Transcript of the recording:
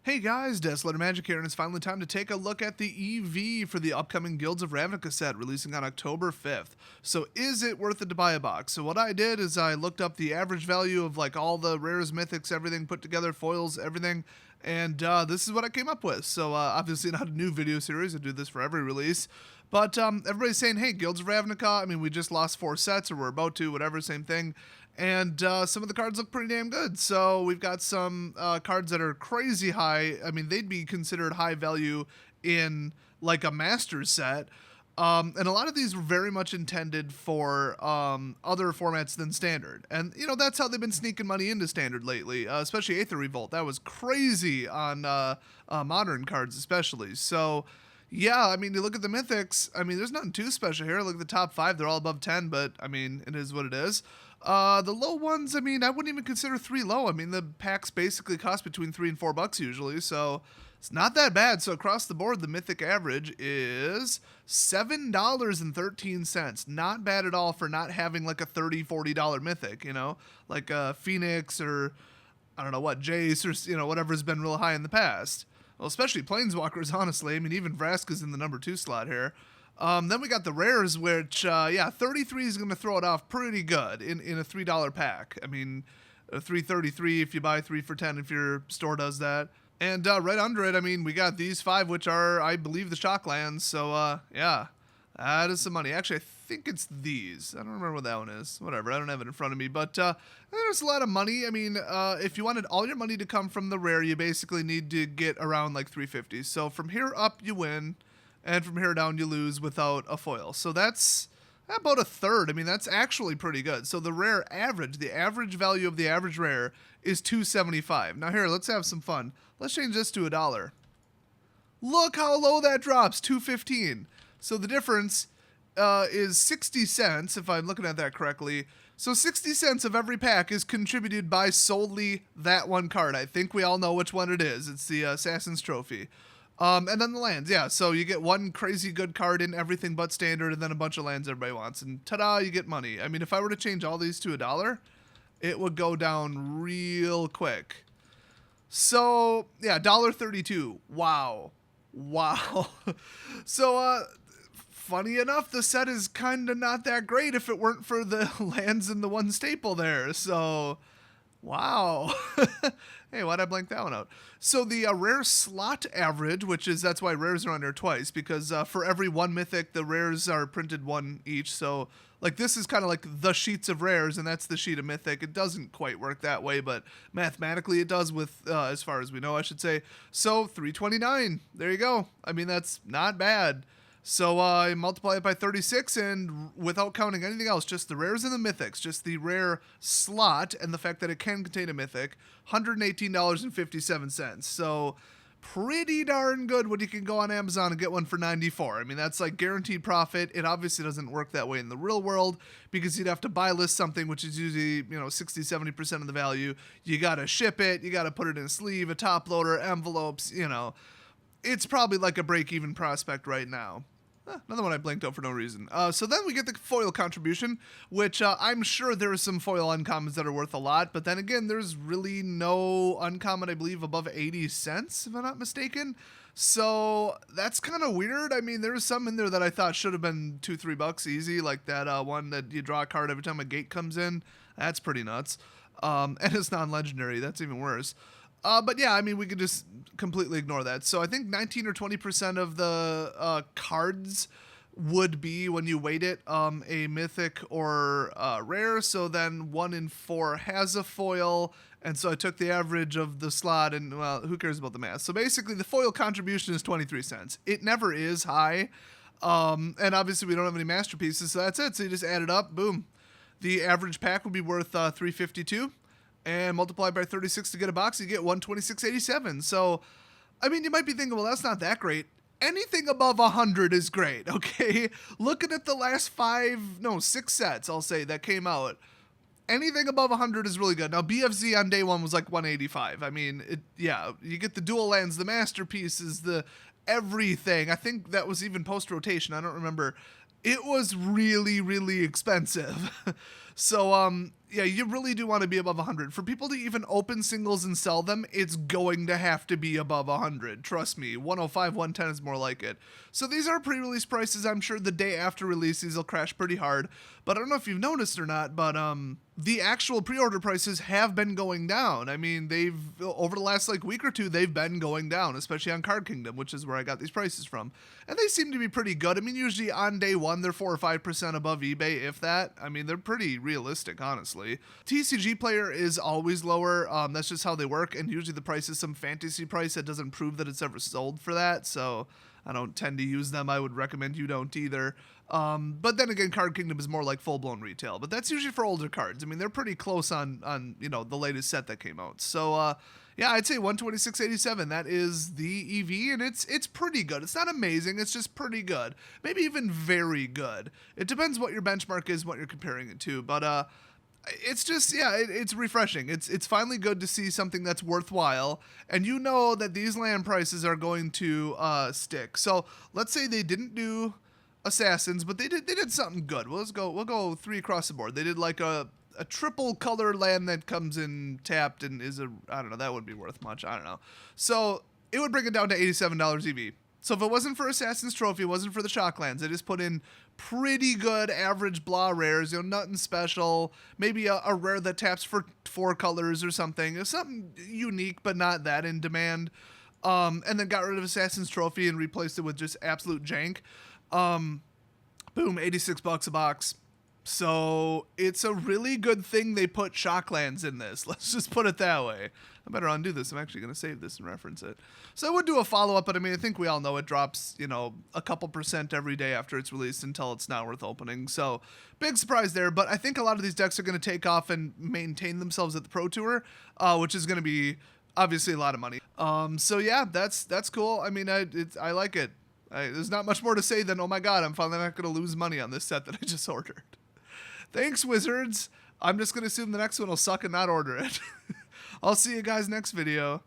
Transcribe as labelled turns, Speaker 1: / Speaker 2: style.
Speaker 1: Hey guys, Desolator Magic here, and it's finally time to take a look at the EV for the upcoming Guilds of Ravnica set releasing on October 5th. So is it worth it to buy a box? So what I did is I looked up the average value of like all the rares, mythics, everything put together, foils, everything, and this is what I came up with. So obviously not a new video series, I do this for every release. But everybody's saying, hey, Guilds of Ravnica, I mean, we just lost 4 sets, or we're about to, whatever, same thing. And some of the cards look pretty damn good. So we've got some cards that are crazy high. I mean, they'd be considered high value in like a Masters set. And a lot of these were very much intended for other formats than Standard. And, you know, that's how they've been sneaking money into Standard lately, especially Aether Revolt. That was crazy on Modern cards especially. So, yeah, I mean, you look at the Mythics, I mean, there's nothing too special here. Look at the top 5, they're all above 10, but, I mean, it is what it is. The low ones, I mean, I wouldn't even consider 3 low. I mean, the packs basically cost between $3 and $4 usually, so it's not that bad. So across the board, the Mythic average is $7.13. Not bad at all for not having like a $30, $40 Mythic, you know? Like Phoenix or, I don't know what, Jace or, you know, whatever's been real high in the past. Well, especially Planeswalkers, honestly. I mean, even Vraska's in the number 2 slot here. Then we got the rares, which, yeah, 33 is going to throw it off pretty good in a $3 pack. I mean, a 333 if you buy 3 for 10 if your store does that. And right under it, I mean, we got these 5, which are, I believe, the Shocklands. So, yeah, that is some money. Actually, I think it's these. I don't remember what that one is. Whatever, I don't have it in front of me. But there's a lot of money. I mean, if you wanted all your money to come from the rare, you basically need to get around like 350. So from here up, you win. And from here down, you lose without a foil. So that's about a third. I mean, that's actually pretty good. So the rare average, the average value of the average rare is $2.75. Now here, let's have some fun. Let's change this to $1. Look how low that drops, $2.15. So the difference is 60 cents, if I'm looking at that correctly. So 60 cents of every pack is contributed by solely that one card. I think we all know which one it is. It's the Assassin's Trophy. And then the lands, yeah. So you get one crazy good card in everything but Standard, and then a bunch of lands everybody wants. And ta-da, you get money. I mean, if I were to change all these to $1, it would go down real quick. So, yeah, $1.32. Wow. Wow. So, funny enough, the set is kind of not that great if it weren't for the lands and the one staple there. So, wow. Hey, why'd I blank that one out? So the rare slot average, which is, that's why rares are on there twice, because for every one mythic, the rares are printed one each. So, like, this is kind of like the sheets of rares, and that's the sheet of mythic. It doesn't quite work that way, but mathematically it does with, as far as we know, I should say. So, 329. There you go. I mean, that's not bad. So I multiply it by 36, and without counting anything else, just the rares and the mythics, just the rare slot and the fact that it can contain a mythic, $118.57. So pretty darn good when you can go on Amazon and get one for $94. I mean, that's like guaranteed profit. It obviously doesn't work that way in the real world because you'd have to buy list something, which is usually, you know, 60-70% of the value. You got to ship it. You got to put it in a sleeve, a top loader, envelopes, you know. It's probably like a break-even prospect right now. Another one I blanked out for no reason. So then we get the foil contribution, which I'm sure there are some foil uncommons that are worth a lot, but then again, there's really no uncommon, I believe, above 80 cents, if I'm not mistaken. So that's kind of weird. I mean, there's some in there that I thought should have been $2-3 easy, like that one that you draw a card every time a gate comes in. That's pretty nuts. And it's non-legendary. That's even worse. But yeah, I mean, we could just completely ignore that. So I think 19 or 20% of the cards would be, when you weight it, a mythic or rare. So then 1 in 4 has a foil. And so I took the average of the slot, and, well, who cares about the math? So basically, the foil contribution is 23 cents. It never is high. And obviously, we don't have any masterpieces, so that's it. So you just add it up, boom. The average pack would be worth $3.52. And multiply by 36 to get a box, you get $126.87. So, I mean, you might be thinking, well, that's not that great. Anything above 100 is great, okay? Looking at the last 6 sets, I'll say, that came out, anything above 100 is really good. Now, BFZ on day one was like 185. I mean, yeah, you get the dual lands, the masterpieces, the everything. I think that was even post-rotation. I don't remember. It was really, really expensive. So, yeah, you really do want to be above 100. For people to even open singles and sell them, it's going to have to be above 100. Trust me, 105, 110 is more like it. So these are pre-release prices. I'm sure the day after release, these will crash pretty hard. But I don't know if you've noticed or not, but the actual pre-order prices have been going down. I mean, they've, over the last like week or two, they've been going down, especially on Card Kingdom, which is where I got these prices from. And they seem to be pretty good. I mean, usually on day one, they're 4 or 5% above eBay, if that. I mean, they're pretty realistic, honestly. TCG Player is always lower. That's just how they work. And usually the price is some fantasy price that doesn't prove that it's ever sold for that. So I don't tend to use them. I would recommend you don't either. But then again, Card Kingdom is more like full-blown retail. But that's usually for older cards. I mean, they're pretty close on you know, the latest set that came out. So, yeah, I'd say 126.87. That is the EV, and it's pretty good. It's not amazing. It's just pretty good. Maybe even very good. It depends what your benchmark is, what you're comparing it to. But it's just, yeah, it's refreshing. It's finally good to see something that's worthwhile, and you know that these land prices are going to stick. So let's say they didn't do Assassins, but they did something good. We'll go 3 across the board. They did like a triple color land that comes in tapped and is I don't know, that wouldn't be worth much. I don't know. So it would bring it down to $87 EV. So if it wasn't for Assassin's Trophy, it wasn't for the Shocklands, they just put in pretty good average blah rares, you know, nothing special, maybe a rare that taps for 4 colors or something, something unique but not that in demand, and then got rid of Assassin's Trophy and replaced it with just absolute jank. Boom, $86 a box. So it's a really good thing they put Shocklands in this. Let's just put it that way. I better undo this. I'm actually going to save this and reference it. So I would do a follow-up, but I mean, I think we all know it drops, you know, a couple % every day after it's released until it's not worth opening. So big surprise there, but I think a lot of these decks are going to take off and maintain themselves at the Pro Tour, which is going to be obviously a lot of money. So yeah, that's cool. I mean, I like it. There's not much more to say than, oh my god, I'm finally not going to lose money on this set that I just ordered. Thanks, Wizards. I'm just going to assume the next one will suck and not order it. I'll see you guys next video.